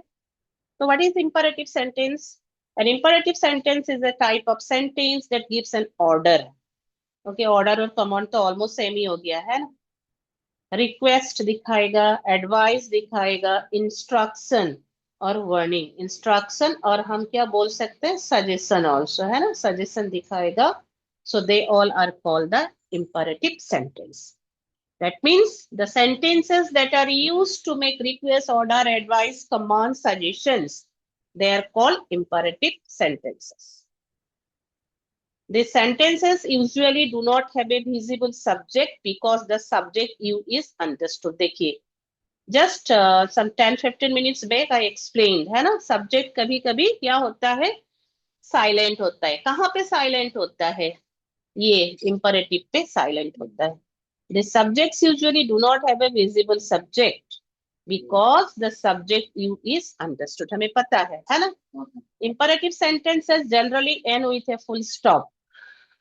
तो what is imperative sentence? An imperative sentence is a type of sentence that gives an order। Okay, order और कमांड तो ऑलमोस्ट सेम ही हो गया है ना। रिक्वेस्ट दिखाएगा, एडवाइस दिखाएगा, इंस्ट्रक्शन और वार्निंग। इंस्ट्रक्शन और हम क्या बोल सकते हैं, सजेशन ऑल्सो, है ना, सजेशन दिखाएगा। So they all are called the imperative sentence. That means the sentences that are used to make request, order, advice, command, suggestions, they are called imperative sentences. These sentences usually do not have a visible subject because the subject you is understood. देखिए, just some 10-15 minutes back I explained, है ना, subject कभी कभी क्या होता है, साइलेंट होता है. कहाँ पे साइलेंट होता है? ये imperative पे साइलेंट होता है. The subjects usually do not have a visible subject because the subject you is understood. हमें पता है ना? Imperative sentences generally end with a full stop.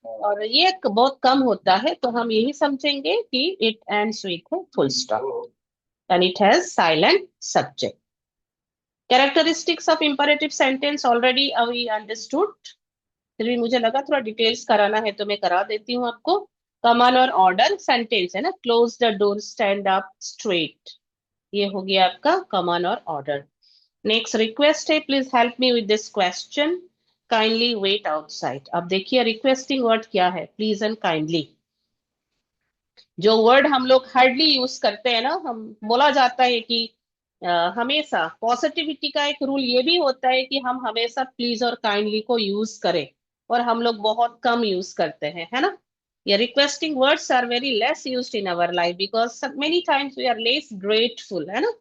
और ये बहुत कम होता है, तो हम यही समझेंगे कि it ends with a full stop and it has silent subject. Characteristics of imperative sentence already we understood. फिर भी मुझे लगा थोड़ा डिटेल्स कराना है तो मैं करा देती हूँ आपको. कमांड और ऑर्डर सेंटेंस है ना, close the door, stand up straight, ये हो गया आपका कमांड और ऑर्डर. नेक्स्ट रिक्वेस्ट है, please help me with this question, kindly wait outside. अब देखिए रिक्वेस्टिंग वर्ड क्या है, प्लीज एंड काइंडली. जो वर्ड हम लोग हार्डली यूज करते हैं ना, हम बोला जाता है कि हमेशा पॉजिटिविटी का एक रूल ये भी होता है कि हम हमेशा प्लीज और काइंडली को यूज करें, और हम लोग बहुत कम यूज करते हैं, है ना. ये requesting words are very less used in our life because many times we are less grateful, है ना.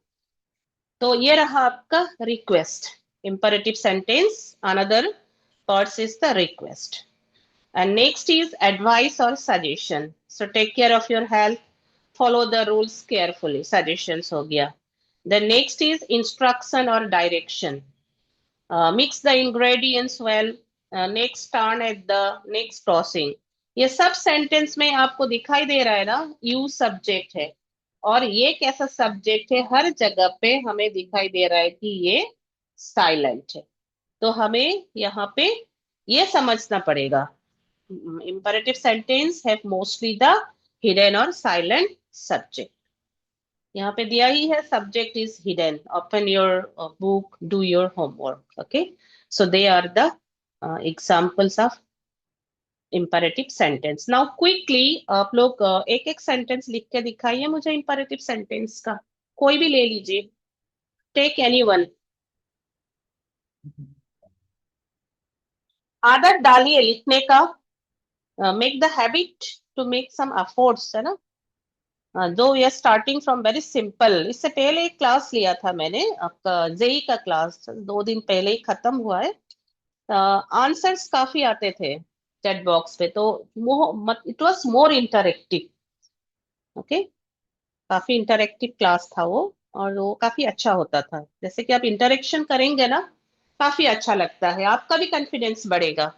तो ये रहा आपका request, imperative sentence. Another parts is the request. And next is advice or suggestion. So take care of your health, follow the rules carefully. Suggestions हो गया. The next is instruction or direction. Mix the ingredients well. Next turn at the next crossing. ये सब सेंटेंस में आपको दिखाई दे रहा है ना, यू सब्जेक्ट है, और ये कैसा सब्जेक्ट है, हर जगह पे हमें दिखाई दे रहा है कि ये साइलेंट है. तो हमें यहाँ पे ये समझना पड़ेगा. Imperative sentence have mostly the hidden or silent subject. यहाँ पे दिया ही है, subject is hidden. Open your book, do your homework. Okay, so they are the examples of imperative sentence. Now quickly आप लोग एक एक sentence लिख के दिखाइए मुझे imperative sentence का. कोई भी ले लीजिए. Take anyone. आदत डालिए लिखने का. Make the habit to make some efforts, है ना. दो we are starting from very simple. इससे पहले एक क्लास लिया था मैंने, आपका जेई का क्लास 2 दिन पहले ही खत्म हुआ है. आंसर्स काफी आते थे चैट बॉक्स पे, तो it was more interactive. Okay, काफी इंटरेक्टिव क्लास था वो, और वो काफी अच्छा होता था. जैसे कि आप इंटरेक्शन करेंगे ना, काफी अच्छा लगता है, आपका भी कॉन्फिडेंस बढ़ेगा.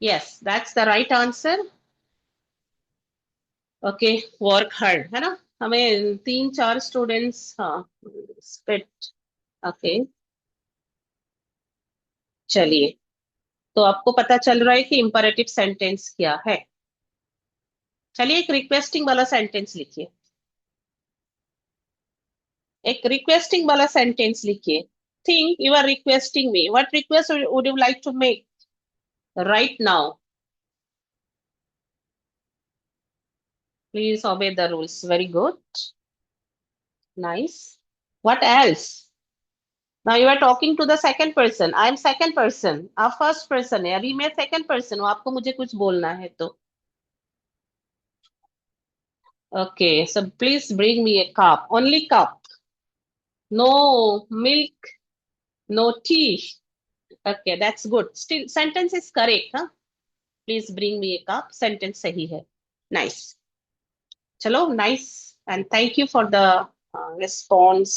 Yes, that's the right answer. Okay, work hard, है ना. हमें 3-4 स्टूडेंट्स, हाँ, स्पिट. ओके, चलिए, तो आपको पता चल रहा है कि इंपरेटिव सेंटेंस क्या है. चलिए एक रिक्वेस्टिंग वाला सेंटेंस लिखिए. एक रिक्वेस्टिंग वाला सेंटेंस लिखिए. Think you are requesting me. What request would you like to make right now? Please obey the rules. Very good. Nice. What else? Now you are talking to the second person. I am second person. आप first person है, अभी मैं second person हूँ, आपको मुझे कुछ बोलना है तो. Okay, so please bring me a cup. Only cup. No milk, no tea. Okay, that's good. Still, sentence is correct, huh? Please bring me a cup. Sentence सही है. Nice. चलो, nice. And thank you for the response.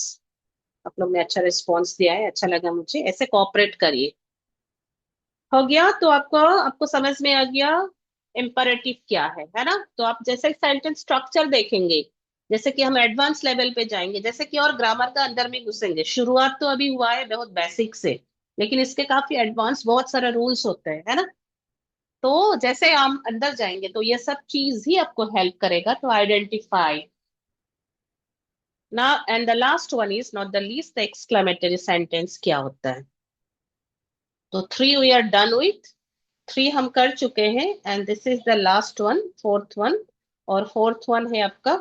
आप लोग ने अच्छा रिस्पॉन्स दिया है, अच्छा लगा मुझे. ऐसे कोऑपरेट करिए. हो गया तो आपको आपको समझ में आ गया इम्परेटिव क्या है ना. तो आप जैसे सेंटेंस स्ट्रक्चर देखेंगे, जैसे कि हम एडवांस लेवल पे जाएंगे, जैसे कि और ग्रामर का अंदर में घुसेंगे. शुरुआत तो अभी हुआ है बहुत बेसिक से, लेकिन इसके काफी एडवांस बहुत सारे रूल्स होते हैं, है ना. तो जैसे हम अंदर जाएंगे तो ये सब चीज ही आपको हेल्प करेगा टू आइडेंटिफाई ना. And the last one is not the least, the exclamatory sentence क्या होता है. तो 3 वी आर डन विथ. 3 हम कर चुके हैं, and this is the last one, 4th one. और फोर्थ वन है आपका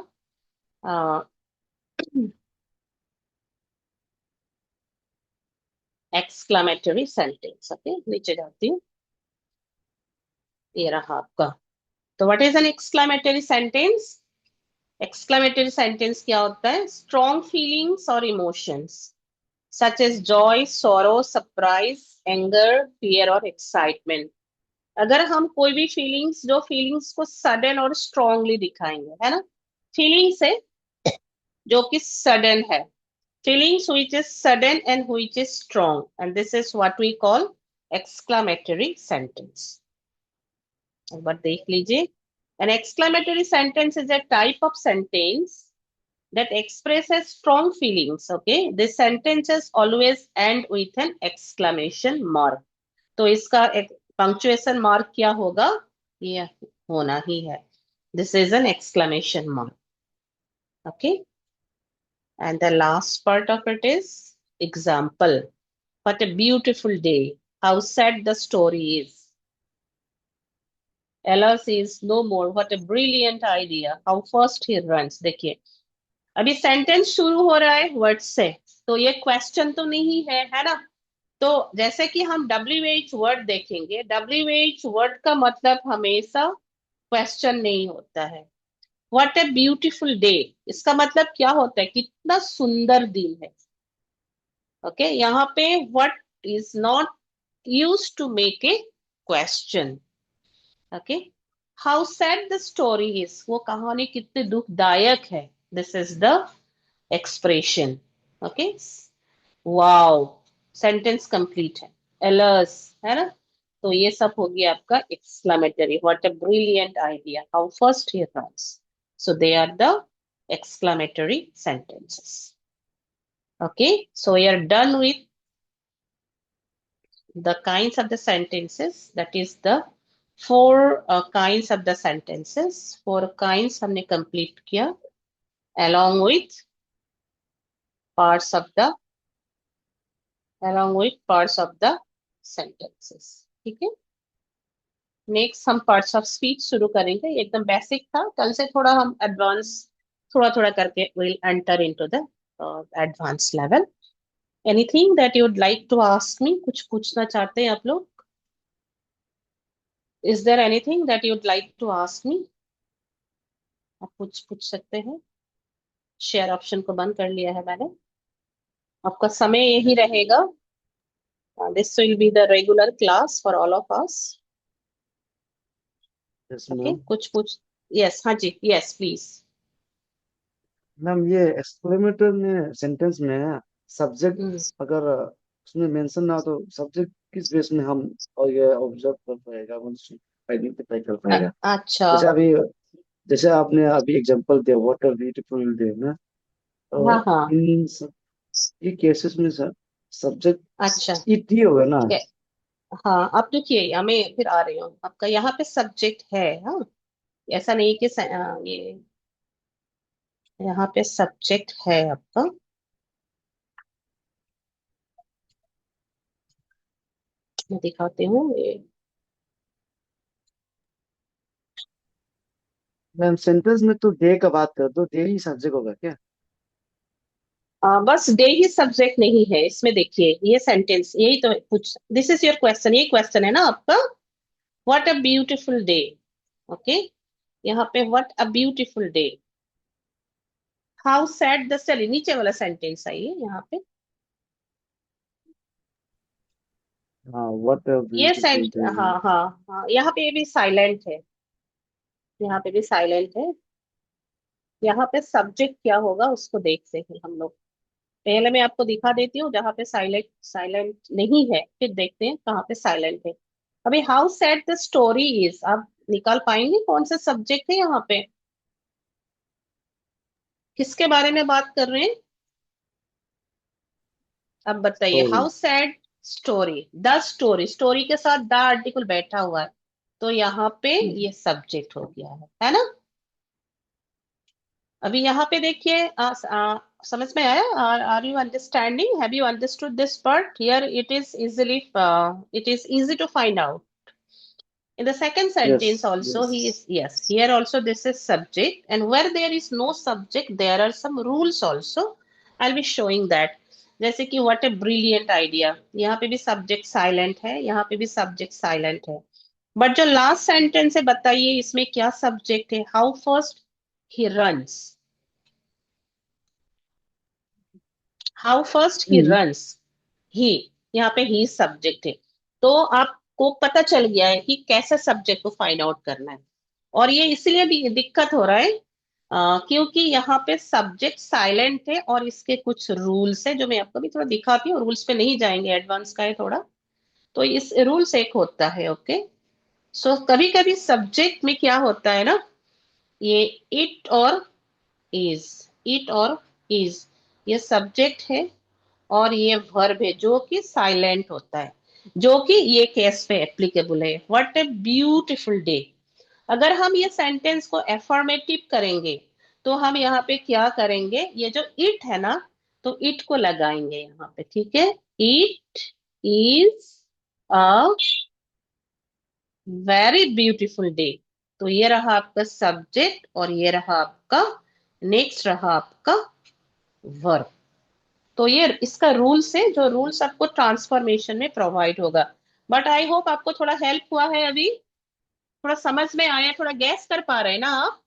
एक्सक्लामेटरी सेंटेंस। ओके, नीचे जाती हूँ, ये रहा आपका। तो what is an exclamatory sentence? Exclamatory sentence क्या होता है? स्ट्रॉन्ग फीलिंग्स और emotions such as joy, sorrow, surprise, anger, fear और एक्साइटमेंट। अगर हम कोई भी फीलिंग्स, जो फीलिंग्स को सडन और स्ट्रांगली दिखाएंगे, है ना, फीलिंग्स है जो कि सडन है, feelings which is sudden and which is strong, and this is what we call exclamatory sentence. एक बार देख लीजिए। An exclamatory sentence is a type of sentence that expresses strong feelings. Okay, this sentences always end with an exclamation mark. तो इसका एक punctuation mark क्या होगा? ये होना ही है। This is an exclamation mark. Okay, and the last part of it is example. What a beautiful day. How sad the story is. Ella is no more. What a brilliant idea. How fast he runs. देखिए, अभी सेंटेंस शुरू हो रहा है वर्ड से, तो ये क्वेश्चन तो नहीं है ना? तो जैसे कि हम WH वर्ड देखेंगे, WH वर्ड का मतलब हमेशा क्वेश्चन नहीं होता है। व्हाट ए ब्यूटीफुल डे, इसका मतलब क्या होता है? कितना सुंदर दिन है। ओके, यहाँ पे what is not used to make a question. Okay, how sad the story is, वो कहानी कितनी दुखदायक है, this is the expression. Okay, wow, sentence complete है, alas, है ना? तो ये सब हो गया आपका exclamatory. What a brilliant idea, how fast he runs. So they are the exclamatory sentences. Okay, so we are done with the kinds of the sentences, that is the four kinds of the sentences, four kinds हमने complete किया along with parts of the sentences. ठीक है, नेक्स्ट हम पार्ट्स ऑफ स्पीच शुरू करेंगे। ये एकदम बेसिक था, कल से थोड़ा हम एडवांस, थोड़ा थोड़ा करके will enter into the advance level. Anything that you would like to ask me, कुछ पूछना चाहते हैं आप लोग? Is there anything that you would like to ask me? आप कुछ पूछ सकते हैं। शेयर ऑप्शन को बंद कर लिया है मैंने। आपका समय यही रहेगा। This will be the regular class for all of us. Yes okay, ma'am. कुछ पूछ। यस, हाँ जी, यस प्लीज। मैम ये एक्सक्लेमेटर में सेंटेंस में सब्जेक्ट अगर उसमें मेंशन ना हो तो सब्जेक्ट किस बेस में हम और ये ऑब्जर्व कर पाएगा, आइडेंटिफाई कर पाएगा? अच्छा, जैसे अभी, जैसे आपने अभी एग्जांपल दिया व्हाट अ ब्यूटीफुल डे ना, तो हाँ हाँ, इन सब ये केसेस में सर अच्छा, सब्जेक्ट इट ही होगा ना? ये- हाँ, आप देखिए, हमें फिर आ रही हूँ, आपका यहाँ पे सब्जेक्ट है। हाँ, ऐसा नहीं कि ये यहाँ पे सब्जेक्ट है आपका। मैं दिखाती हूँ ये। मैम सेंटेंस में तो डे का बात कर दो, डे ही सब्जेक्ट होगा क्या? बस डे ही सब्जेक्ट नहीं है इसमें। देखिए, ये सेंटेंस यही तो पूछ, दिस इज योर क्वेश्चन, ये क्वेश्चन है ना आपका। What a beautiful day. Okay, यहाँ पे what a beautiful day, how sad the, चलिए नीचे वाला सेंटेंस आइए यहाँ पे। हाँ, व्हाट अ ये ब्यूटीफुल सेंट, डे। हाँ हाँ हाँ, यहाँ पे भी साइलेंट है, यहाँ पे भी साइलेंट है। यहाँ पे सब्जेक्ट क्या होगा उसको देखते हैं हम लोग। पहले मैं आपको दिखा देती हूँ जहाँ पे साइलेंट साइलेंट नहीं है, फिर देखते हैं कहाँ पे साइलेंट है। अभी how sad the story is, आप निकाल पाएंगे कौन सा सब्जेक्ट है यहाँ पे? किसके बारे में बात कर रहे हैं? अब बताइए, story. How sad story, the story, story के साथ द आर्टिकल बैठा हुआ है, तो यहाँ पे ये सब्जेक्ट हो गया है ना? अभी यहाँ पे देखिए, समझ में आया? Are you understanding, have you understood this part? Here it is easily, it is easy to find out. In the second Yes, sentence also he yes. is, yes, here also this is subject, and where there is no subject there are some rules also. I'll be showing that. जैसे कि what a brilliant idea, यहाँ पे भी subject silent है, यहाँ पे भी subject silent है, बट जो लास्ट सेंटेंस है बताइए इसमें क्या सब्जेक्ट है? How fast he runs, how fast he Hmm. Runs, he, यहाँ पे ही सब्जेक्ट है। तो आपको पता चल गया है कि कैसे सब्जेक्ट को फाइंड आउट करना है। और ये इसलिए भी दिक्कत हो रहा है क्योंकि यहाँ पे सब्जेक्ट साइलेंट है और इसके कुछ रूल्स है जो मैं आपको भी थोड़ा दिखाती हूँ। रूल्स पे नहीं जाएंगे, एडवांस का है थोड़ा। तो इस रूल्स एक होता है, ओके। सो कभी कभी सब्जेक्ट में क्या होता है ना, ये इट और इज, इट और इज, ये सब्जेक्ट है और ये वर्ब है जो कि साइलेंट होता है, जो कि ये केस पे एप्लीकेबल है। What a beautiful day. अगर हम ये सेंटेंस को एफर्मेटिव करेंगे तो हम यहाँ पे क्या करेंगे, ये जो इट है ना, तो इट को लगाएंगे यहाँ पे, ठीक है। It is a very beautiful day. तो ये रहा आपका सब्जेक्ट और ये रहा आपका, नेक्स्ट रहा आपका वर्ब। तो ये इसका रूल्स है, जो रूल्स आपको ट्रांसफॉर्मेशन में प्रोवाइड होगा। बट आई होप आपको थोड़ा हेल्प हुआ है अभी, थोड़ा समझ में आया, थोड़ा गैस कर पा रहे हैं ना आप?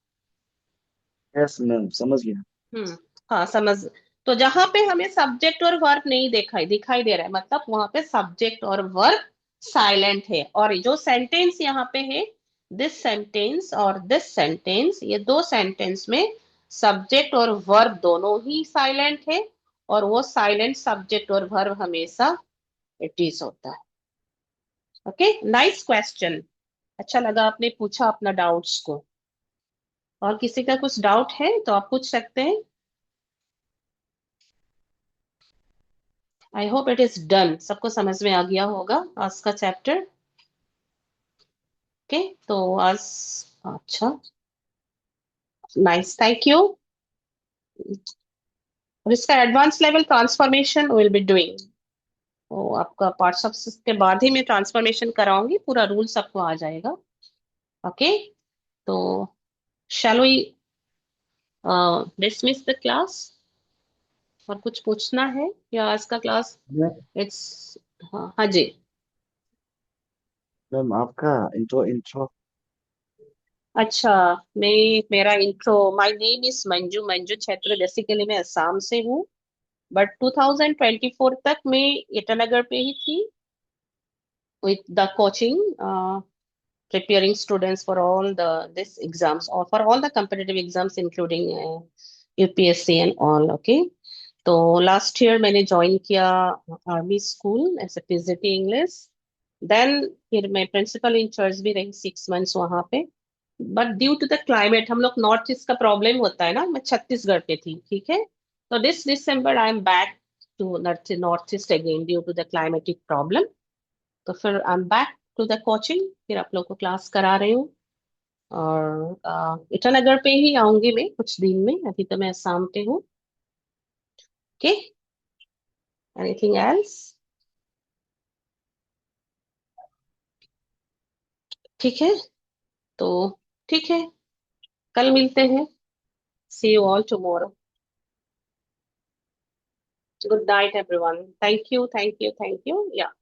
यस मैम, समझ गया। हम्म, हाँ समझ। तो जहां पे हमें सब्जेक्ट और वर्ब नहीं दिखाई दिखाई दे रहा है, मतलब वहां पे सब्जेक्ट और वर्ब साइलेंट है। और जो सेंटेंस यहाँ पे है, दिस सेंटेंस और दिस सेंटेंस, ये दो सेंटेंस में सब्जेक्ट और वर्ब दोनों ही साइलेंट है। और वो साइलेंट सब्जेक्ट और वर्ब हमेशा इट इज होता है। Okay, nice question. अच्छा लगा आपने पूछा अपना डाउट्स को। और किसी का कुछ डाउट है तो आप पूछ सकते हैं। आई होप इट इज डन, सबको समझ में आ गया होगा आज का चैप्टर। ओके, तो आज, अच्छा, नाइस, थैंक यू। और इसका advance level transformation will be doing, तो आपका पार्ट्स ऑफ के बाद ही मैं ट्रांसफॉर्मेशन कराऊंगी, पूरा रूल सबको आ जाएगा। ओके, तो shall we dismiss the class? और कुछ पूछना है या आज का क्लास मैम, इट्स, हाँ हाँ जी। मैम आपका इंट्रो इंट्रो। अच्छा, मैं, मेरा intro, my name is Manju, Manju Chhetri. Basically मैं असम से हूँ, बट 2024 तक मैं ईटानगर पे ही थी with the coaching, preparing students for all the this exams or for all the competitive exams including UPSC and all, okay। तो लास्ट ईयर मैंने ज्वाइन किया army school as a PGT English. Then फिर मैं प्रिंसिपल इंचार्ज भी रही 6 मंथ्स वहां पे। But due to the climate, हम लोग नॉर्थ ईस्ट का प्रॉब्लम होता है ना, मैं छत्तीसगढ़ पे थी, ठीक है। तो this December I am back to north east again due to the climatic problem. तो फिर I am back to the coaching, फिर आप लोग को क्लास करा रही हूँ। और ईटानगर पे ही आऊंगी मैं कुछ दिन में, अभी तो मैं असम पे हूँ। Okay, anything else? ठीक है, तो ठीक है, कल मिलते हैं। See you all tomorrow. Good night everyone, thank you thank you thank you, या।